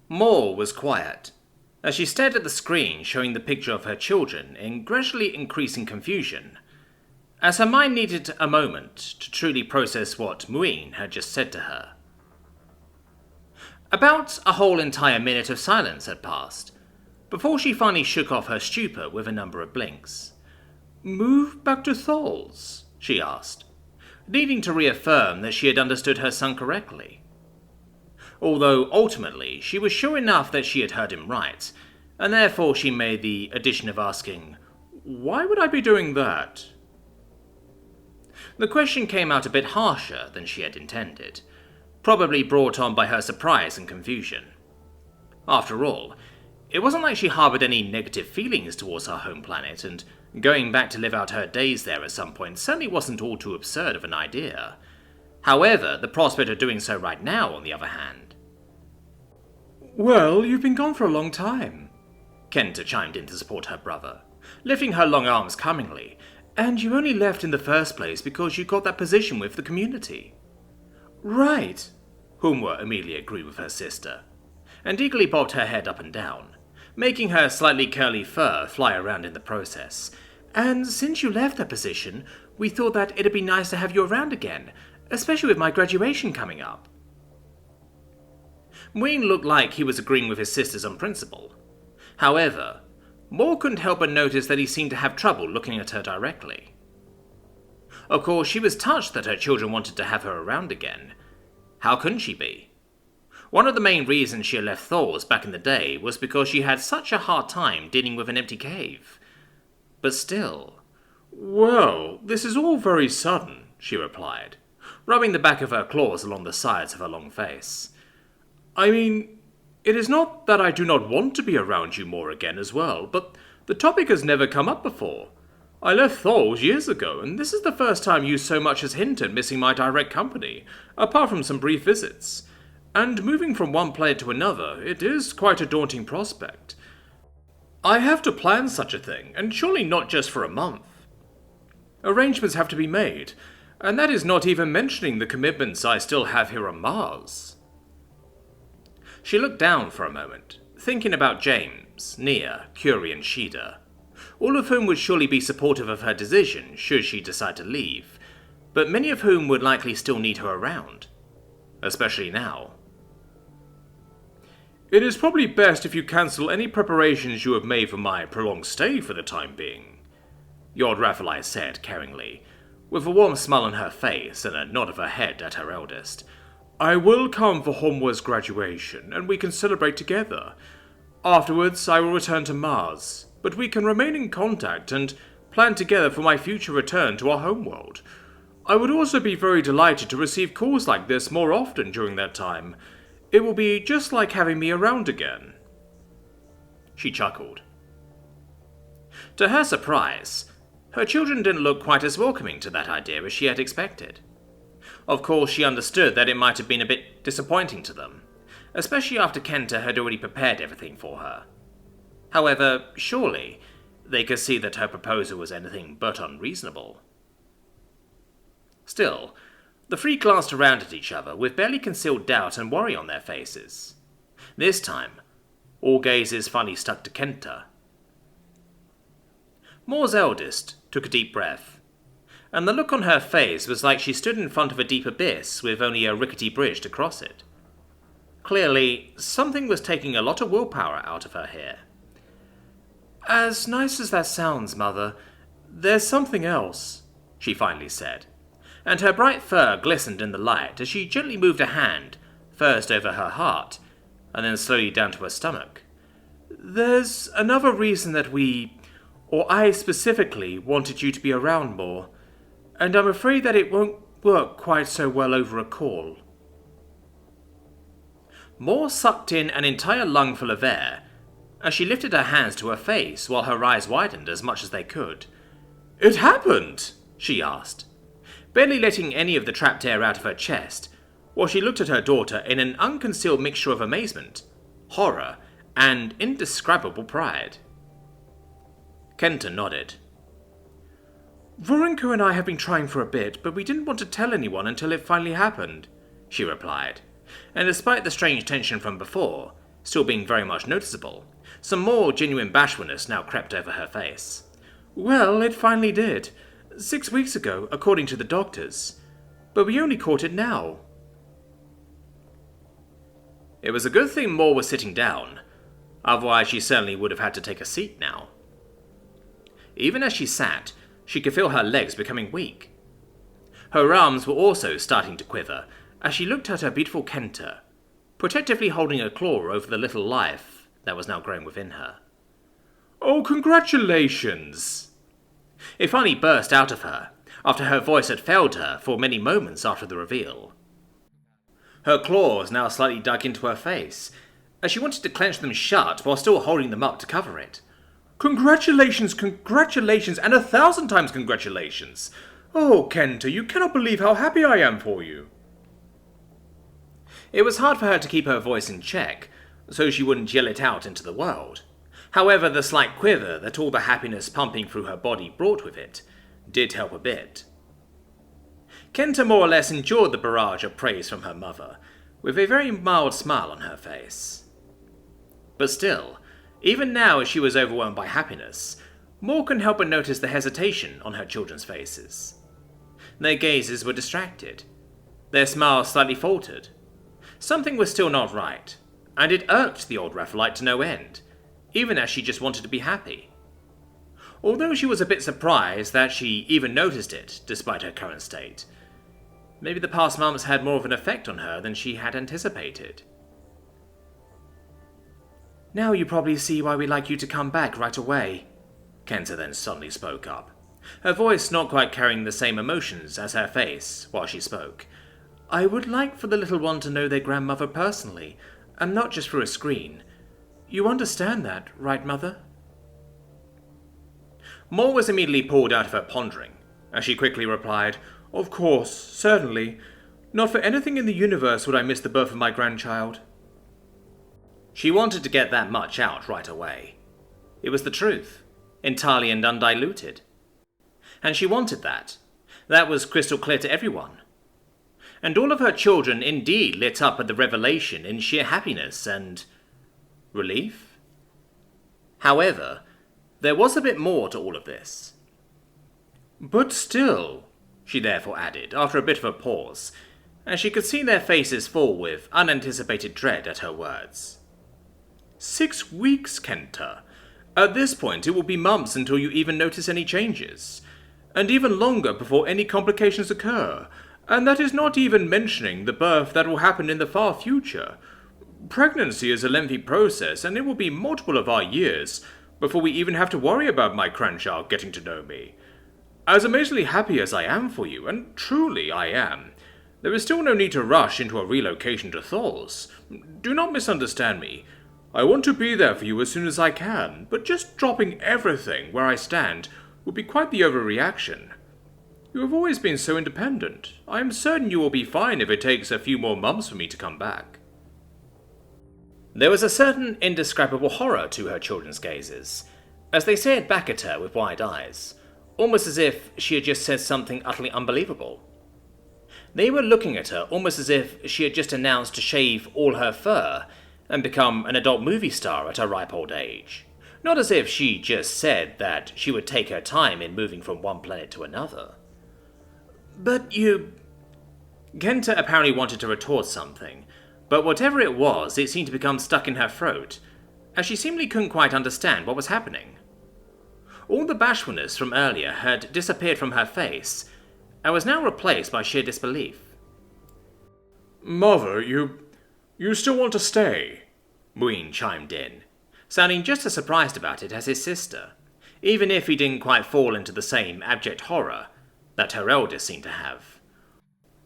Maul was quiet, as she stared at the screen showing the picture of her children in gradually increasing confusion, as her mind needed a moment to truly process what Muin had just said to her. About a whole entire minute of silence had passed, before she finally shook off her stupor with a number of blinks. "Move back to Thal's?" she asked, needing to reaffirm that she had understood her son correctly. Although ultimately she was sure enough that she had heard him right, and therefore she made the addition of asking, "Why would I be doing that?" The question came out a bit harsher than she had intended, probably brought on by her surprise and confusion. After all, it wasn't like she harboured any negative feelings towards her home planet, and going back to live out her days there at some point certainly wasn't all too absurd of an idea. However, the prospect of doing so right now, on the other hand. "Well, you've been gone for a long time," Kenta chimed in to support her brother, lifting her long arms cunningly, "and you only left in the first place because you got that position with the community." "Right," Homwa immediately agreed with her sister, and eagerly bobbed her head up and down, making her slightly curly fur fly around in the process. "And since you left that position, we thought that it'd be nice to have you around again, especially with my graduation coming up." Wayne looked like he was agreeing with his sisters on principle. However, Maul couldn't help but notice that he seemed to have trouble looking at her directly. Of course, she was touched that her children wanted to have her around again. How couldn't she be? One of the main reasons she had left Thor's back in the day was because she had such a hard time dealing with an empty cave. But still... "Well, this is all very sudden," she replied, rubbing the back of her claws along the sides of her long face. "I mean, it is not that I do not want to be around you more again as well, but the topic has never come up before. I left Thor's years ago, and this is the first time you so much as hinted missing my direct company, apart from some brief visits. And moving from one planet to another, it is quite a daunting prospect. I have to plan such a thing, and surely not just for a month. Arrangements have to be made, and that is not even mentioning the commitments I still have here on Mars." She looked down for a moment, thinking about James, Nia, Curie and Shida, all of whom would surely be supportive of her decision should she decide to leave, but many of whom would likely still need her around, especially now. "It is probably best if you cancel any preparations you have made for my prolonged stay for the time being," Yord Raphaelite said caringly, with a warm smile on her face and a nod of her head at her eldest. "I will come for Homwa's graduation, and we can celebrate together. Afterwards, I will return to Mars, but we can remain in contact and plan together for my future return to our homeworld. I would also be very delighted to receive calls like this more often during that time. It will be just like having me around again." She chuckled. To her surprise, her children didn't look quite as welcoming to that idea as she had expected. Of course, she understood that it might have been a bit disappointing to them, especially after Kenta had already prepared everything for her. However, surely, they could see that her proposal was anything but unreasonable. Still, the three glanced around at each other with barely concealed doubt and worry on their faces. This time, all gazes finally stuck to Kenta. Maul's eldest took a deep breath, and the look on her face was like she stood in front of a deep abyss with only a rickety bridge to cross it. Clearly, something was taking a lot of willpower out of her here. "As nice as that sounds, Mother, there's something else," she finally said, and her bright fur glistened in the light as she gently moved a hand, first over her heart, and then slowly down to her stomach. "There's another reason that or I specifically, wanted you to be around more, and I'm afraid that it won't work quite so well over a call." Maul sucked in an entire lungful of air as she lifted her hands to her face while her eyes widened as much as they could. "It happened?" she asked, barely letting any of the trapped air out of her chest, while she looked at her daughter in an unconcealed mixture of amazement, horror, and indescribable pride. Kenta nodded. "Voronka and I have been trying for a bit, but we didn't want to tell anyone until it finally happened," she replied, and despite the strange tension from before, still being very much noticeable. Some more genuine bashfulness now crept over her face. Well, it finally did. 6 weeks ago, according to the doctors. But we only caught it now. It was a good thing Maul was sitting down, otherwise she certainly would have had to take a seat now. Even as she sat, she could feel her legs becoming weak. Her arms were also starting to quiver as she looked at her beautiful Kenta, protectively holding a claw over the little life that was now growing within her. Oh, congratulations! It finally burst out of her, after her voice had failed her for many moments after the reveal. Her claws now slightly dug into her face, as she wanted to clench them shut while still holding them up to cover it. Congratulations, congratulations, and 1,000 times congratulations! Oh, Kenta, you cannot believe how happy I am for you. It was hard for her to keep her voice in check, so she wouldn't yell it out into the world. However, the slight quiver that all the happiness pumping through her body brought with it did help a bit. Kenta more or less endured the barrage of praise from her mother, with a very mild smile on her face. But still, even now as she was overwhelmed by happiness, Maul couldn't help but notice the hesitation on her children's faces. Their gazes were distracted. Their smiles slightly faltered. Something was still not right, and it irked the old Raphaelite to no end, even as she just wanted to be happy. Although she was a bit surprised that she even noticed it, despite her current state. Maybe the past months had more of an effect on her than she had anticipated. Now you probably see why we like you to come back right away, Kenta then suddenly spoke up, her voice not quite carrying the same emotions as her face while she spoke. I would like for the little one to know their grandmother personally, and not just through a screen. You understand that, right, Mother? Maul was immediately pulled out of her pondering, as she quickly replied, Of course, certainly. Not for anything in the universe would I miss the birth of my grandchild. She wanted to get that much out right away. It was the truth, entirely and undiluted. And she wanted that. That was crystal clear to everyone. And all of her children indeed lit up at the revelation in sheer happiness and relief. However, there was a bit more to all of this. But still, she therefore added, after a bit of a pause, as she could see their faces fall with unanticipated dread at her words. 6 weeks, Kenta. At this point, it will be months until you even notice any changes, and even longer before any complications occur, and that is not even mentioning the birth that will happen in the far future. Pregnancy is a lengthy process, and it will be multiple of our years before we even have to worry about my grandchild getting to know me. As amazingly happy as I am for you, and truly I am, there is still no need to rush into a relocation to Thor's. Do not misunderstand me. I want to be there for you as soon as I can, but just dropping everything where I stand would be quite the overreaction. You have always been so independent. I am certain you will be fine if it takes a few more months for me to come back. There was a certain indescribable horror to her children's gazes, as they stared back at her with wide eyes, almost as if she had just said something utterly unbelievable. They were looking at her almost as if she had just announced to shave all her fur and become an adult movie star at her ripe old age. Not as if she just said that she would take her time in moving from one planet to another. But you... Kenta apparently wanted to retort something, but whatever it was, it seemed to become stuck in her throat, as she seemingly couldn't quite understand what was happening. All the bashfulness from earlier had disappeared from her face, and was now replaced by sheer disbelief. Mother, you still want to stay? Muin chimed in, sounding just as surprised about it as his sister, even if he didn't quite fall into the same abject horror that her eldest seemed to have.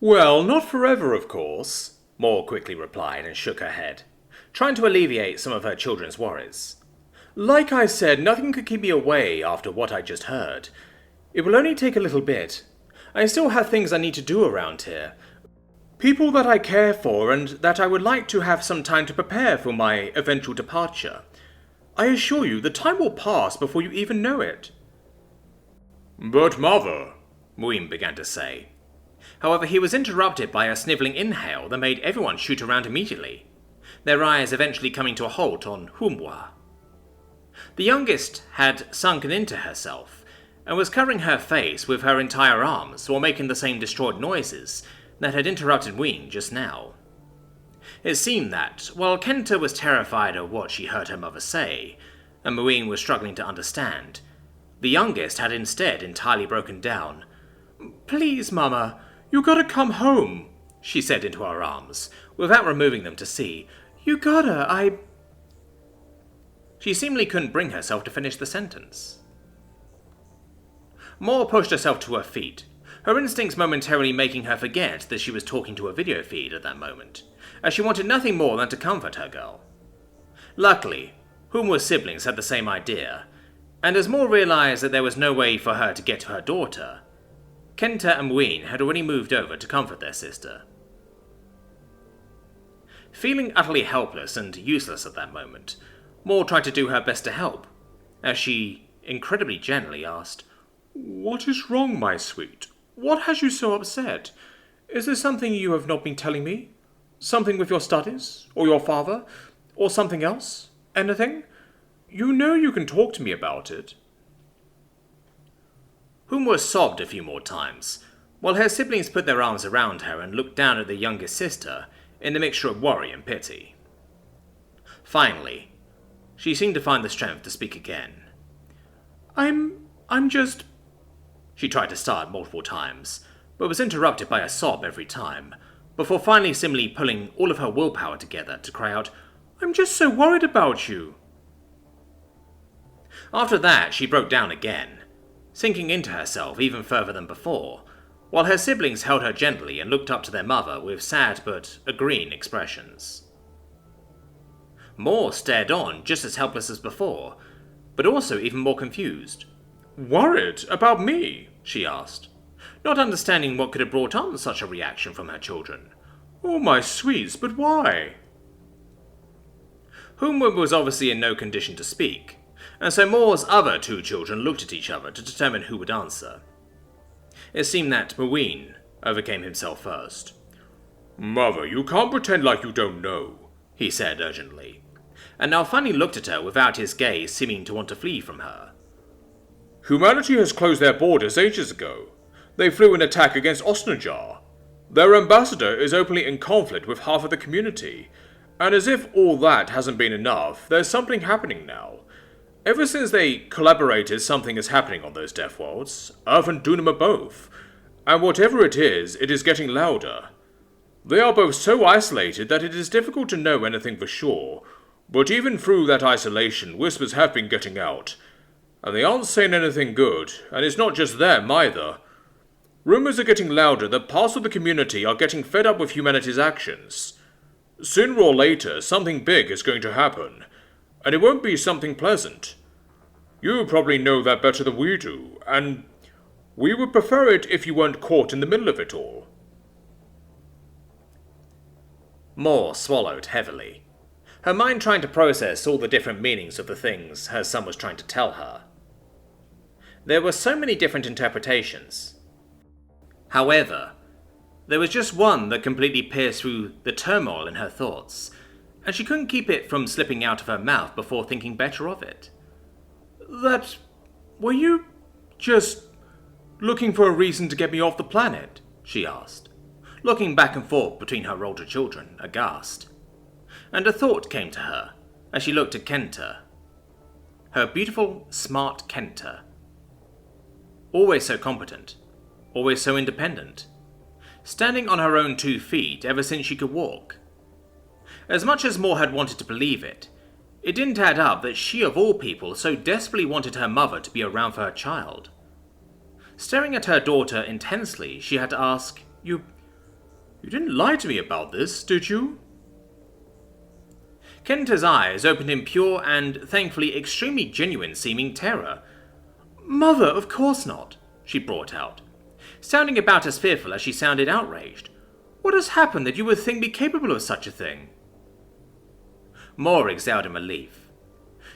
Well, not forever, of course, Maul quickly replied and shook her head, trying to alleviate some of her children's worries. Like I said, nothing could keep me away after what I just heard. It will only take a little bit. I still have things I need to do around here. People that I care for and that I would like to have some time to prepare for my eventual departure. I assure you, the time will pass before you even know it. But Mother, Muin began to say. However, he was interrupted by a snivelling inhale that made everyone shoot around immediately. their eyes eventually coming to a halt on Homwa. The youngest had sunken into herself, and was covering her face with her entire arms while making the same distraught noises that had interrupted Ween just now. It seemed that, while Kenta was terrified of what she heard her mother say, and Ween was struggling to understand, the youngest had instead entirely broken down. "Please, Mama, you gotta come home," she said into her arms, without removing them to see. "You gotta, She seemingly couldn't bring herself to finish the sentence. Maul pushed herself to her feet, her instincts momentarily making her forget that she was talking to a video feed at that moment, as she wanted nothing more than to comfort her girl. Luckily, Homwa's siblings had the same idea, and as Maul realized that there was no way for her to get to her daughter, Kenta and Ween had already moved over to comfort their sister. Feeling utterly helpless and useless at that moment, Maul tried to do her best to help, as she incredibly gently asked, "What is wrong, my sweet? What has you so upset? Is there something you have not been telling me? Something with your studies? Or your father? Or something else? Anything? You know you can talk to me about it." Homwa sobbed a few more times, while her siblings put their arms around her and looked down at their youngest sister in a mixture of worry and pity. Finally, she seemed to find the strength to speak again. I'm just... She tried to start multiple times, but was interrupted by a sob every time, before finally seemingly pulling all of her willpower together to cry out, "I'm just so worried about you." After that, she broke down again, sinking into herself even further than before, while her siblings held her gently and looked up to their mother with sad but agreeing expressions. Maul stared on, just as helpless as before, but also even more confused. "Worried about me?" she asked, not understanding what could have brought on such a reaction from her children. "Oh, my sweets, but why?" Homwa was obviously in no condition to speak, and so Maul's other two children looked at each other to determine who would answer. It seemed that Ween overcame himself first. "Mother, you can't pretend like you don't know," he said urgently, and now finally looked at her without his gaze seeming to want to flee from her. "Humanity has closed their borders ages ago. They flew an attack against Osnajar. Their ambassador is openly in conflict with half of the community, and as if all that hasn't been enough, there's something happening now. Ever since they collaborated, something is happening on those death worlds, Earth and Dunama both, and whatever it is getting louder. They are both so isolated that it is difficult to know anything for sure, but even through that isolation, whispers have been getting out, and they aren't saying anything good, and it's not just them either. Rumors are getting louder that parts of the community are getting fed up with humanity's actions. Sooner or later, something big is going to happen, and it won't be something pleasant. You probably know that better than we do, and we would prefer it if you weren't caught in the middle of it all." Maul swallowed heavily, her mind trying to process all the different meanings of the things her son was trying to tell her. There were so many different interpretations. However, there was just one that completely pierced through the turmoil in her thoughts, and she couldn't keep it from slipping out of her mouth before thinking better of it. "That... were you just looking for a reason to get me off the planet?" she asked, looking back and forth between her older children, aghast. And a thought came to her as she looked at Kenta. Her beautiful, smart Kenta. Always so competent, always so independent, standing on her own 2 feet ever since she could walk. As much as Maul had wanted to believe it, it didn't add up that she of all people so desperately wanted her mother to be around for her child. Staring at her daughter intensely, she had to ask, You didn't lie to me about this, did you?" Kenta's eyes opened in pure and, thankfully, extremely genuine-seeming terror. "Mother, of course not," she brought out, sounding about as fearful as she sounded outraged. "What has happened that you would think me capable of such a thing?" Maul exhaled in relief.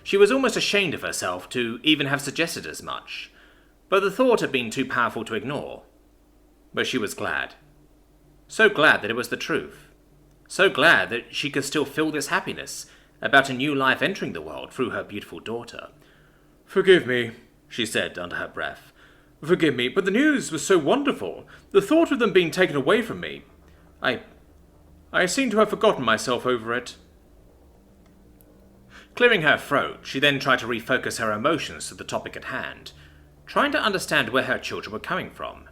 She was almost ashamed of herself to even have suggested as much, but the thought had been too powerful to ignore. But she was glad. So glad that it was the truth. so glad that she could still feel this happiness about a new life entering the world through her beautiful daughter. "Forgive me," she said under her breath. "Forgive me, but the news was so wonderful. The thought of them being taken away from me. I seem to have forgotten myself over it." Clearing her throat, she then tried to refocus her emotions to the topic at hand, trying to understand where her children were coming from.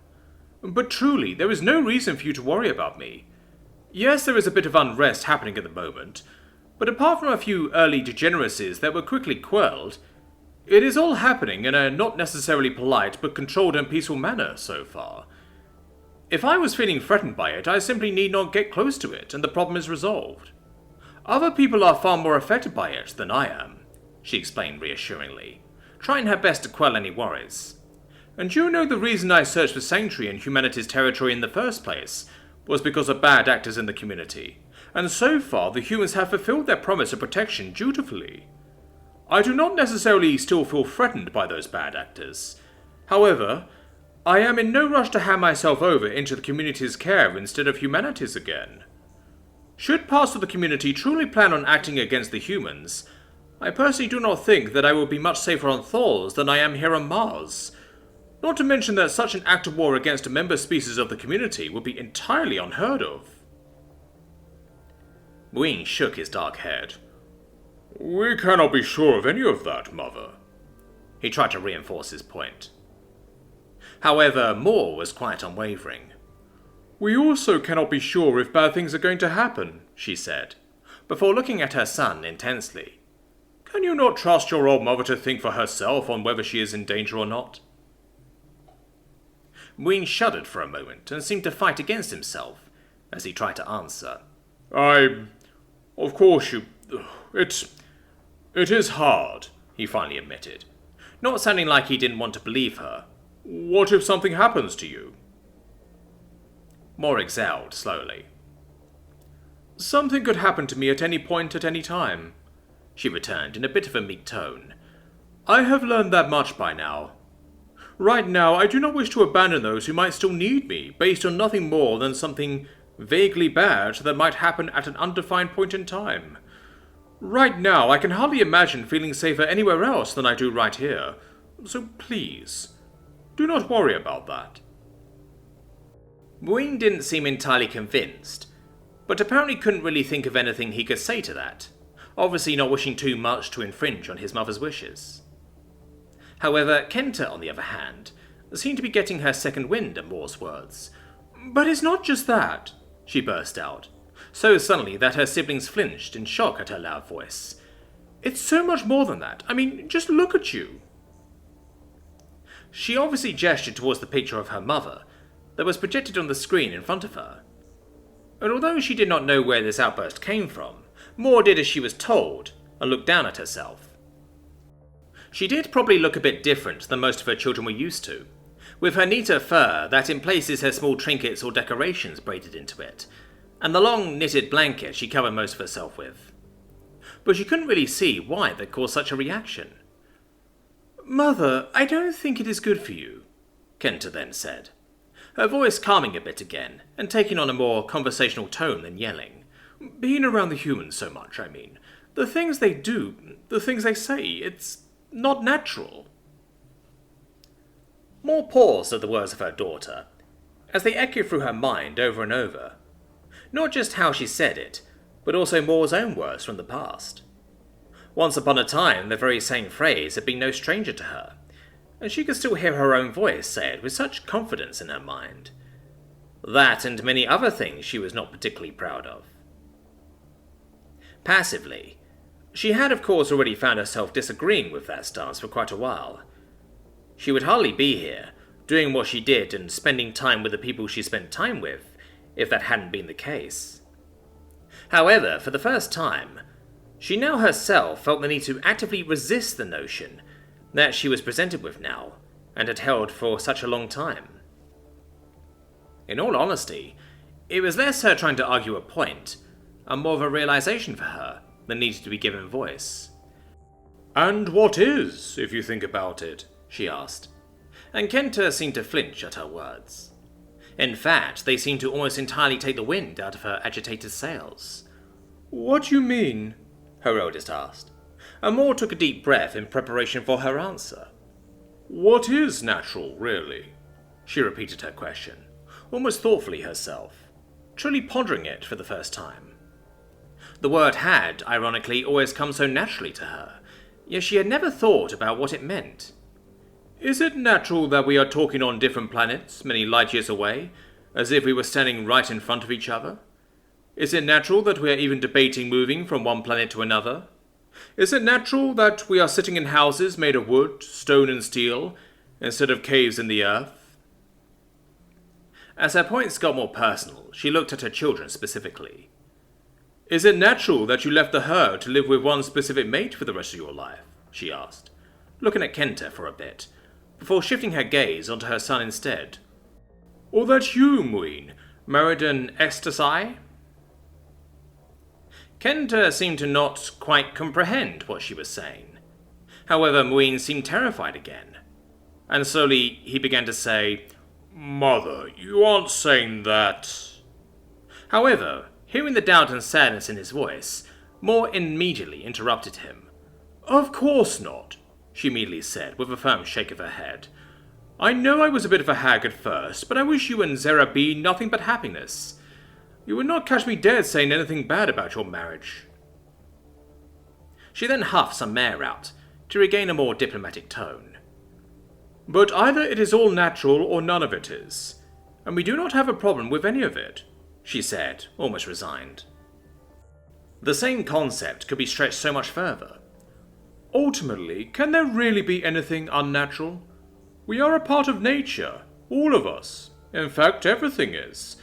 "But truly, there is no reason for you to worry about me. Yes, there is a bit of unrest happening at the moment, but apart from a few early degeneracies that were quickly quelled, it is all happening in a not necessarily polite but controlled and peaceful manner so far. If I was feeling threatened by it, I simply need not get close to it, and the problem is resolved. Other people are far more affected by it than I am," she explained reassuringly, trying her best to quell any worries. "And you know the reason I searched for sanctuary in humanity's territory in the first place was because of bad actors in the community, and so far the humans have fulfilled their promise of protection dutifully. I do not necessarily still feel threatened by those bad actors. However, I am in no rush to hand myself over into the community's care instead of humanity's again. Should parts of the community truly plan on acting against the humans, I personally do not think that I will be much safer on Thors than I am here on Mars. Not to mention that such an act of war against a member species of the community would be entirely unheard of." Wing shook his dark head. "We cannot be sure of any of that, Mother." He tried to reinforce his point. However, Maul was quite unwavering. "We also cannot be sure if bad things are going to happen," she said, before looking at her son intensely. "Can you not trust your old mother to think for herself on whether she is in danger or not?" Wing shuddered for a moment and seemed to fight against himself as he tried to answer. Of course It is hard," he finally admitted, not sounding like he didn't want to believe her. "What if something happens to you?" Maul exhaled slowly. "Something could happen to me at any point at any time," she returned in a bit of a meek tone. "I have learned that much by now. Right now, I do not wish to abandon those who might still need me, based on nothing more than something vaguely bad that might happen at an undefined point in time. Right now, I can hardly imagine feeling safer anywhere else than I do right here, so please, do not worry about that." Wing didn't seem entirely convinced, but apparently couldn't really think of anything he could say to that, obviously not wishing too much to infringe on his mother's wishes. However, Kenta, on the other hand, seemed to be getting her second wind at Maul's words. "But it's not just that," she burst out, so suddenly that her siblings flinched in shock at her loud voice. "It's so much more than that. I mean, just look at you." She obviously gestured towards the picture of her mother that was projected on the screen in front of her. And although she did not know where this outburst came from, Maul did as she was told and looked down at herself. She did probably look a bit different than most of her children were used to, with her neater fur that in places had small trinkets or decorations braided into it, and the long knitted blanket she covered most of herself with. But she couldn't really see why that caused such a reaction. "Mother, I don't think it is good for you," Kenta then said, her voice calming a bit again and taking on a more conversational tone than yelling. "Being around the humans so much, I mean. The things they do, the things they say, it's not natural." Maul paused at the words of her daughter, as they echoed through her mind over and over. Not just how she said it, but also Maul's own words from the past. Once upon a time, the very same phrase had been no stranger to her, and she could still hear her own voice say it with such confidence in her mind. That and many other things she was not particularly proud of. Passively, she had of course already found herself disagreeing with that stance for quite a while. She would hardly be here, doing what she did and spending time with the people she spent time with, if that hadn't been the case. However, for the first time, she now herself felt the need to actively resist the notion that she was presented with now, and had held for such a long time. In all honesty, it was less her trying to argue a point, and more of a realization for her that needed to be given voice. "And what is, if you think about it?" she asked, and Kenta seemed to flinch at her words. In fact, they seemed to almost entirely take the wind out of her agitated sails. What do you mean? Her eldest asked, and Maul took a deep breath in preparation for her answer. What is natural, really? She repeated her question, almost thoughtfully herself, truly pondering it for the first time. The word had, ironically, always come so naturally to her, yet she had never thought about what it meant. Is it natural that we are talking on different planets, many light years away, as if we were standing right in front of each other? Is it natural that we are even debating moving from one planet to another? Is it natural that we are sitting in houses made of wood, stone and steel, instead of caves in the earth? As her points got more personal, she looked at her children specifically. Is it natural that you left the herd to live with one specific mate for the rest of your life? She asked, looking at Kenta for a bit, before shifting her gaze onto her son instead. Or that you, Muin, married an ecstasy? Kenta seemed to not quite comprehend what she was saying. However, Muin seemed terrified again, and slowly he began to say, Mother, you aren't saying that. However, hearing the doubt and sadness in his voice, Maul immediately interrupted him. Of course not, she immediately said, with a firm shake of her head. I know I was a bit of a hag at first, but I wish you and Zera B nothing but happiness. You would not catch me dead saying anything bad about your marriage. She then huffed some air out, to regain a more diplomatic tone. But either it is all natural or none of it is, and we do not have a problem with any of it, she said, almost resigned. The same concept could be stretched so much further. Ultimately, can there really be anything unnatural? We are a part of nature, all of us. In fact, everything is.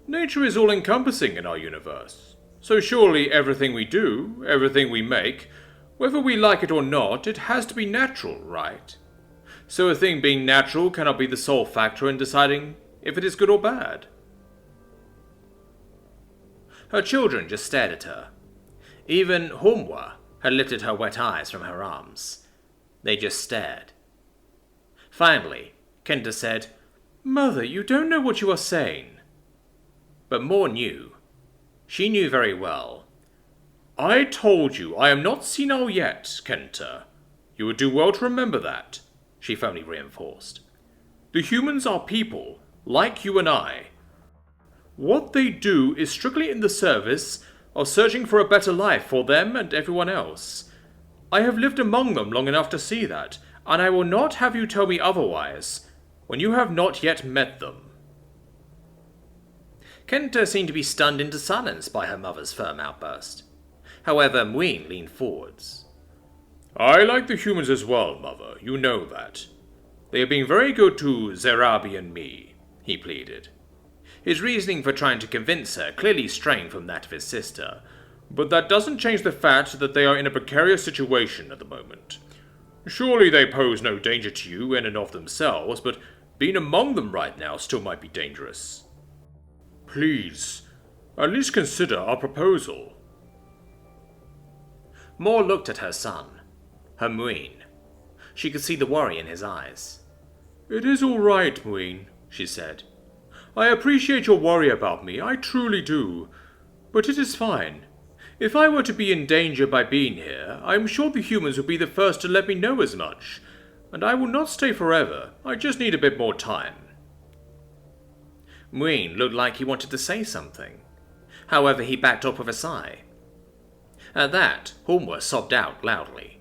Nature is all-encompassing in our universe. So surely everything we do, everything we make, whether we like it or not, it has to be natural, right? So a thing being natural cannot be the sole factor in deciding if it is good or bad. Her children just stared at her. Even Homwa had lifted her wet eyes from her arms. They just stared. Finally, Kenta said, Mother, you don't know what you are saying. But Maul knew. She knew very well. I told you I am not senile yet, Kenta. You would do well to remember that, she firmly reinforced. The humans are people, like you and I. What they do is strictly in the service of searching for a better life for them and everyone else. I have lived among them long enough to see that, and I will not have you tell me otherwise, when you have not yet met them. Kenta seemed to be stunned into silence by her mother's firm outburst. However, Muin leaned forwards. I like the humans as well, Mother, you know that. They have been very good to Zerabi and me, he pleaded. His reasoning for trying to convince her clearly strained from that of his sister. But that doesn't change the fact that they are in a precarious situation at the moment. Surely they pose no danger to you in and of themselves, but being among them right now still might be dangerous. Please, at least consider our proposal. Maul looked at her son, her Muin. She could see the worry in his eyes. It is all right, Muin, she said. I appreciate your worry about me, I truly do. But it is fine. If I were to be in danger by being here, I am sure the humans would be the first to let me know as much. And I will not stay forever, I just need a bit more time. Muin looked like he wanted to say something. However, he backed off with a sigh. At that, Homwa sobbed out loudly.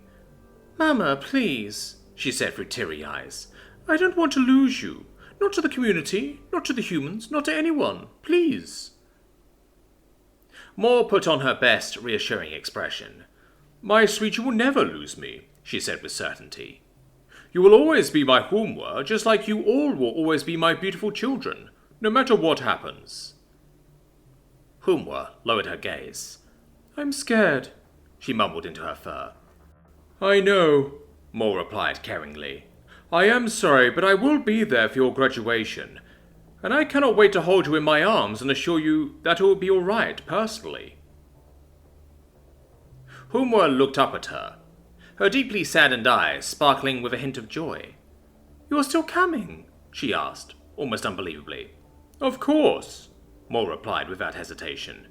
Mama, please, she said through teary eyes. I don't want to lose you. Not to the community, not to the humans, not to anyone. Please. Maul put on her best reassuring expression. My sweet, you will never lose me, she said with certainty. You will always be my Homwa, just like you all will always be my beautiful children, no matter what happens. Homwa lowered her gaze. I'm scared, she mumbled into her fur. I know, Maul replied caringly. I am sorry, but I will be there for your graduation, and I cannot wait to hold you in my arms and assure you that it will be all right, personally. Homwa looked up at her, her deeply saddened eyes sparkling with a hint of joy. You are still coming? She asked, almost unbelievably. Of course, Maul replied without hesitation.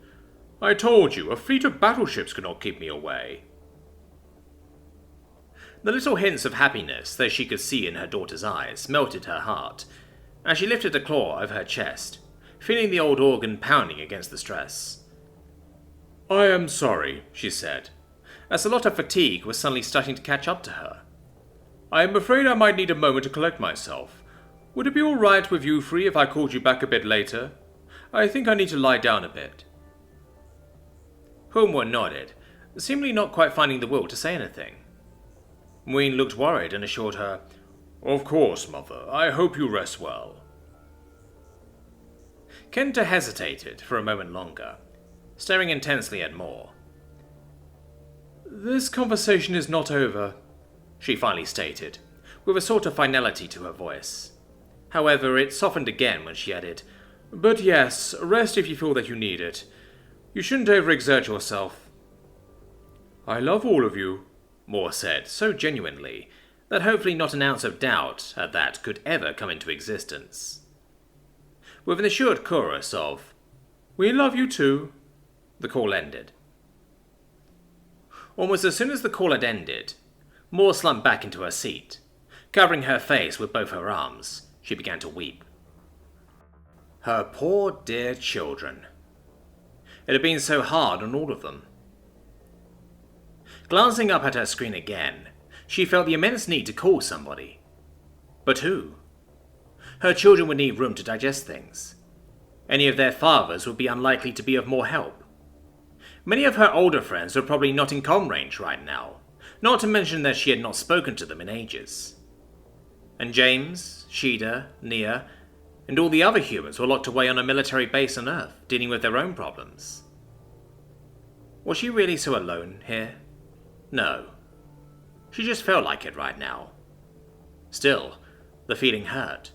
I told you, a fleet of battleships could not keep me away. The little hints of happiness that she could see in her daughter's eyes melted her heart, as she lifted a claw over her chest, feeling the old organ pounding against the stress. I am sorry, she said, as a lot of fatigue was suddenly starting to catch up to her. I am afraid I might need a moment to collect myself. Would it be all right with you three if I called you back a bit later? I think I need to lie down a bit. Homwa nodded, seemingly not quite finding the will to say anything. Ween looked worried and assured her, Of course, Mother. I hope you rest well. Kenta hesitated for a moment longer, staring intensely at Maul. This conversation is not over, she finally stated, with a sort of finality to her voice. However, it softened again when she added, But yes, rest if you feel that you need it. You shouldn't overexert yourself. I love all of you, Maul said so genuinely that hopefully not an ounce of doubt at that could ever come into existence. With an assured chorus of, We love you too, the call ended. Almost as soon as the call had ended, Maul slumped back into her seat. Covering her face with both her arms, she began to weep. Her poor dear children. It had been so hard on all of them. Glancing up at her screen again, she felt the immense need to call somebody. But who? Her children would need room to digest things. Any of their fathers would be unlikely to be of more help. Many of her older friends were probably not in comm range right now, not to mention that she had not spoken to them in ages. And James, Sheeda, Nia, and all the other humans were locked away on a military base on Earth, dealing with their own problems. Was she really so alone here? No. She just felt like it right now. Still, the feeling hurt.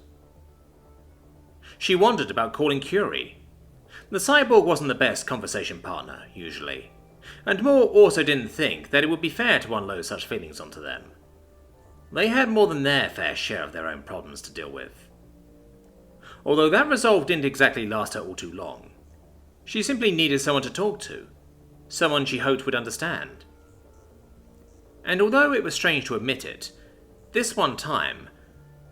She wondered about calling Curie. The cyborg wasn't the best conversation partner, usually, and Maul also didn't think that it would be fair to unload such feelings onto them. They had more than their fair share of their own problems to deal with. Although that resolve didn't exactly last her all too long, she simply needed someone to talk to, someone she hoped would understand. And although it was strange to admit it, this one time,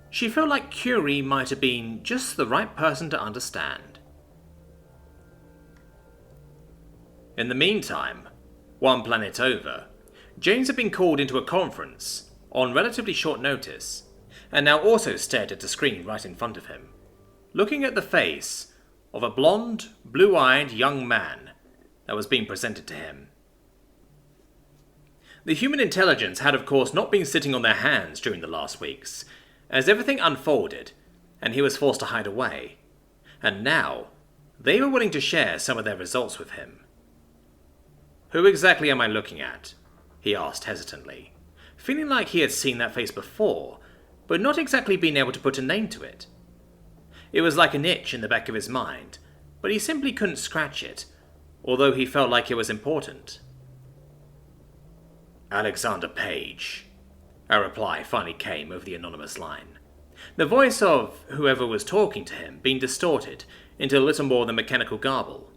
she felt like Curie might have been just the right person to understand. In the meantime, one planet over, James had been called into a conference on relatively short notice, and now also stared at the screen right in front of him, looking at the face of a blonde, blue-eyed young man that was being presented to him. The human intelligence had of course not been sitting on their hands during the last weeks, as everything unfolded and he was forced to hide away, and now they were willing to share some of their results with him. Who exactly am I looking at? He asked hesitantly, feeling like he had seen that face before, but not exactly being able to put a name to it. It was like an itch in the back of his mind, but he simply couldn't scratch it, although he felt like it was important. Alexander Page. A reply finally came over the anonymous line, the voice of whoever was talking to him being distorted into little more than mechanical garble.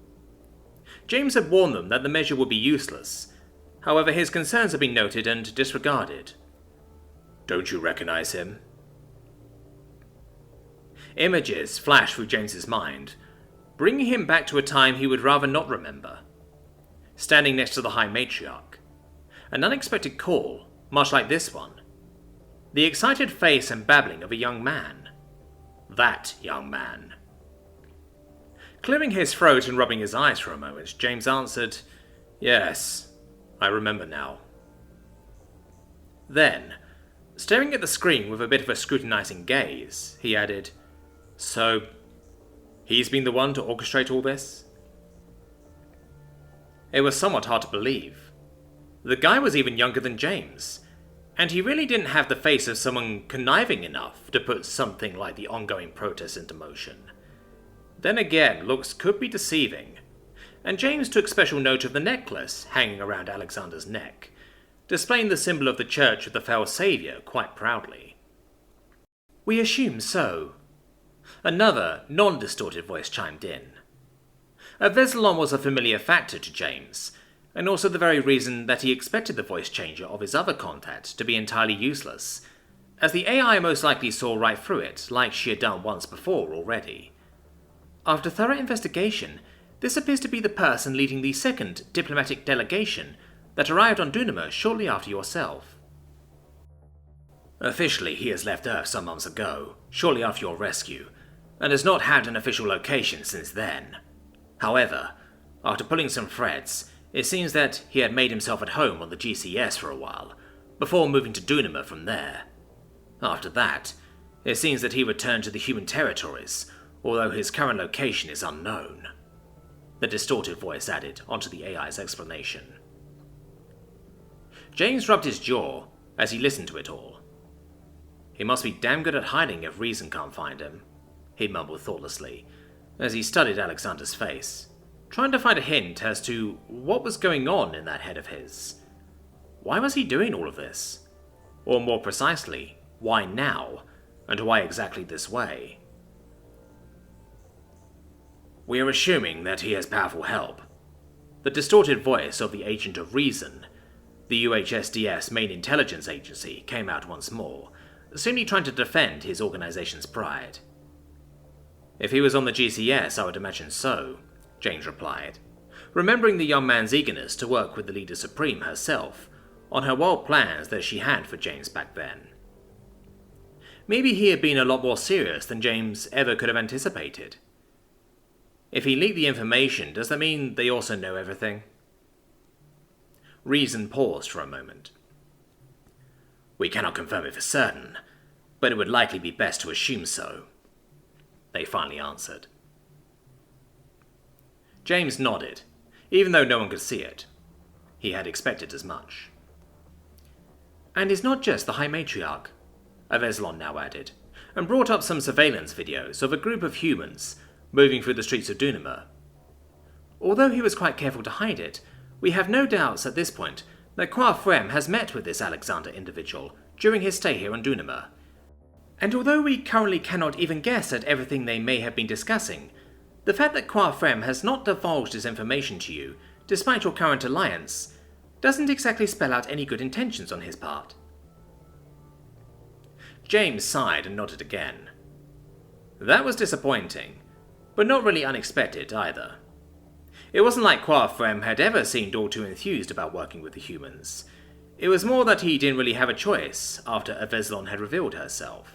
James had warned them that the measure would be useless. However, his concerns had been noted and disregarded. Don't you recognize him? Images flashed through James's mind, bringing him back to a time he would rather not remember. Standing next to the High Matriarch. An unexpected call, much like this one. The excited face and babbling of a young man. That young man. Clearing his throat and rubbing his eyes for a moment, James answered, Yes, I remember now. Then, staring at the screen with a bit of a scrutinizing gaze, he added, So, he's been the one to orchestrate all this? It was somewhat hard to believe. The guy was even younger than James, and he really didn't have the face of someone conniving enough to put something like the ongoing protests into motion. Then again, looks could be deceiving, and James took special note of the necklace hanging around Alexander's neck, displaying the symbol of the Church of the Fell Saviour quite proudly. We assume so. Another, non-distorted voice chimed in. Veselon was a familiar factor to James, and also the very reason that he expected the voice changer of his other contact to be entirely useless, as the AI most likely saw right through it, like she had done once before already. After thorough investigation, this appears to be the person leading the second diplomatic delegation that arrived on Dunama shortly after yourself. Officially, he has left Earth some months ago, shortly after your rescue, and has not had an official location since then. However, after pulling some threads, it seems that he had made himself at home on the GCS for a while, before moving to Dunama from there. After that, it seems that he returned to the human territories, although his current location is unknown. The distorted voice added onto the AI's explanation. James rubbed his jaw as he listened to it all. He must be damn good at hiding if reason can't find him, he mumbled thoughtlessly, as he studied Alexander's face, trying to find a hint as to what was going on in that head of his. Why was he doing all of this? Or more precisely, why now, and why exactly this way? We are assuming that he has powerful help. The distorted voice of the Agent of Reason, the UHSDS main intelligence agency, came out once more, seemingly trying to defend his organization's pride. If he was on the GCS, I would imagine so, James replied, remembering the young man's eagerness to work with the Leader Supreme herself on her wild plans that she had for James back then. Maybe he had been a lot more serious than James ever could have anticipated. If he leaked the information, does that mean they also know everything? Reason paused for a moment. We cannot confirm it for certain, but it would likely be best to assume so, they finally answered. James nodded, even though no one could see it. He had expected as much. And it's not just the High Matriarch, Veselon now added, and brought up some surveillance videos of a group of humans moving through the streets of Dunama. Although he was quite careful to hide it, we have no doubts at this point that Kwa Frem has met with this Alexander individual during his stay here on Dunama. And although we currently cannot even guess at everything they may have been discussing, the fact that Kwa Frem has not divulged his information to you, despite your current alliance, doesn't exactly spell out any good intentions on his part. James sighed and nodded again. That was disappointing, but not really unexpected either. It wasn't like Kwa Frem had ever seemed all too enthused about working with the humans. It was more that he didn't really have a choice after Veselon had revealed herself.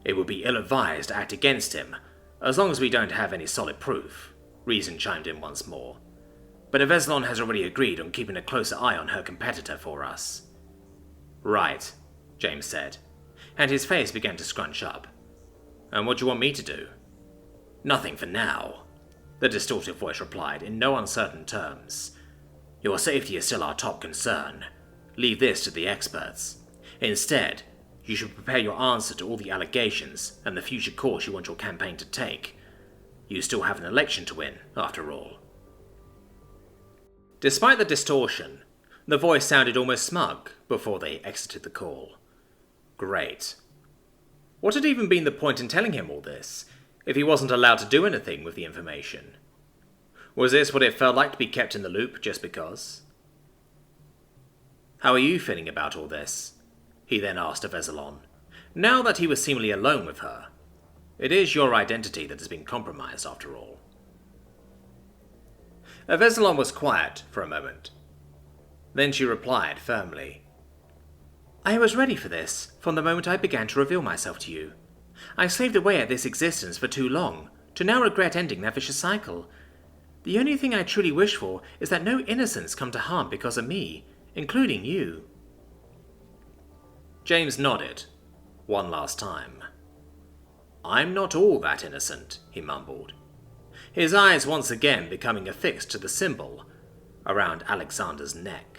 It would be ill-advised to act against him, as long as we don't have any solid proof, Reason chimed in once more. But Veselon has already agreed on keeping a closer eye on her competitor for us. Right, James said, and his face began to scrunch up. And what do you want me to do? Nothing for now, the distorted voice replied in no uncertain terms. Your safety is still our top concern. Leave this to the experts. Instead, you should prepare your answer to all the allegations and the future course you want your campaign to take. You still have an election to win, after all. Despite the distortion, the voice sounded almost smug before they exited the call. Great. What had even been the point in telling him all this, if he wasn't allowed to do anything with the information? Was this what it felt like to be kept in the loop just because? How are you feeling about all this? He then asked of Veselon, now that he was seemingly alone with her. It is your identity that has been compromised, after all. Veselon was quiet for a moment. Then she replied firmly. I was ready for this from the moment I began to reveal myself to you. I slaved away at this existence for too long, to now regret ending that vicious cycle. The only thing I truly wish for is that no innocents come to harm because of me, including you. James nodded, one last time. I'm not all that innocent, he mumbled, his eyes once again becoming affixed to the symbol around Alexander's neck.